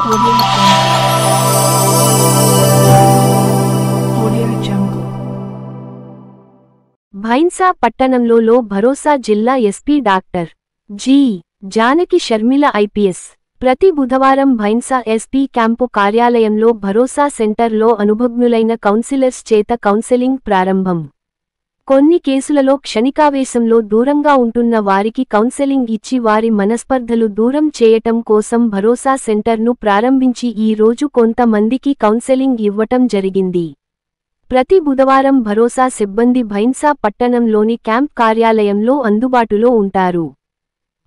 Audio Jungle. Bhainsa పట్టణంలో భరోసా జిల్లా SP doctor G. Janaki Sharmila IPS ప్రతి బుధవారం భైన్సా ఎస్పీ క్యాంపు కార్యాలయంలో భరోసా సెంటర్లో అనుభవజ్ఞులైన కౌన్సిలర్స్ చేత కౌన్సెలింగ్ ప్రారంభం. కొన్ని కేసులలో క్షణికావేశంలో దూరంగా ఉంటున్న వారికి కౌన్సెలింగ్ ఇచ్చి వారి మనస్పర్ధలు దూరం చేయటం కోసం భరోసా సెంటర్ను ప్రారంభించి ఈ రోజు కొంత మందికి కౌన్సెలింగ్ ఇవ్వటం జరిగింది. ప్రతి బుధవారం భరోసా సిబ్బంది భైన్సా పట్టణంలోని క్యాంప్ కార్యాలయంలో అందుబాటులో ఉంటారు.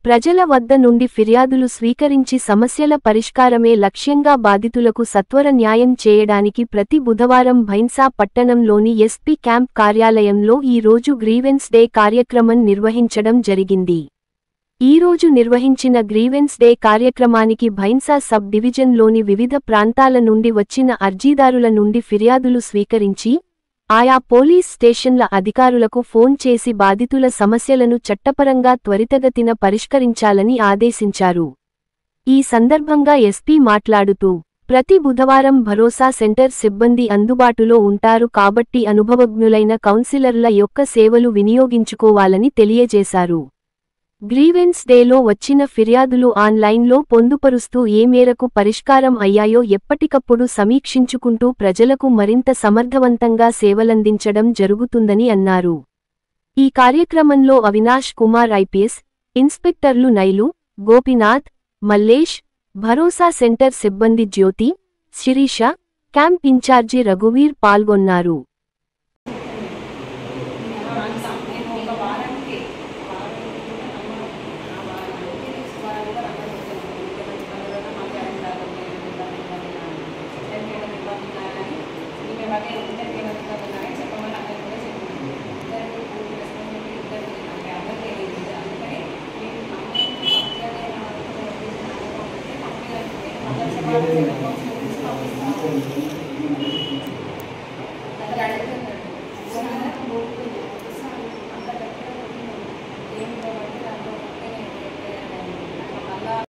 ప్రజల వద్ద నుండి ఫిర్యాదులు స్వీకరించి సమస్యల పరిష్కారమే లక్ష్యంగా బాధితులకు సత్వర న్యాయం చేయడానికి ప్రతి బుధవారం భైన్సా పట్టణంలోని ఎస్పీ క్యాంప్ కార్యాలయంలో ఈ రోజు గ్రీవెన్స్ డే కార్యక్రమం నిర్వహించడం జరిగింది. ఈ రోజు నిర్వహించిన గ్రీవెన్స్ డే కార్యక్రమానికి భైన్సా సబ్ డివిజన్లోని వివిధ ప్రాంతాల నుండి వచ్చిన అర్జీదారుల నుండి ఫిర్యాదులు స్వీకరించి ఆయా పోలీస్ స్టేషన్ల అధికారులకు ఫోన్ చేసి బాధితుల సమస్యలను చట్టపరంగా త్వరితగతిన పరిష్కరించాలని ఆదేశించారు. ఈ సందర్భంగా ఎస్పీ మాట్లాడుతూ ప్రతి బుధవారం భరోసా సెంటర్ సిబ్బంది అందుబాటులో ఉంటారు కాబట్టి అనుభవజ్ఞులైన కౌన్సిలర్ల యొక్క సేవలు వినియోగించుకోవాలని తెలియజేశారు. గ్రీవెన్స్ డేలో వచ్చిన ఫిర్యాదులు ఆన్లైన్లో పొందుపరుస్తూ ఏ మేరకు పరిష్కారం అయ్యాయో ఎప్పటికప్పుడు సమీక్షించుకుంటూ ప్రజలకు మరింత సమర్థవంతంగా సేవలందించడం జరుగుతుందని అన్నారు. ఈ కార్యక్రమంలో అవినాష్ కుమార్ ఐపీఎస్, ఇన్స్పెక్టర్లు నైలు, గోపినాథ్, మల్లేష్, భరోసా సెంటర్ సిబ్బంది జ్యోతి, శిరీష, క్యాంప్ ఇన్ఛార్జి రఘువీర్ పాల్గొన్నారు. Gracias.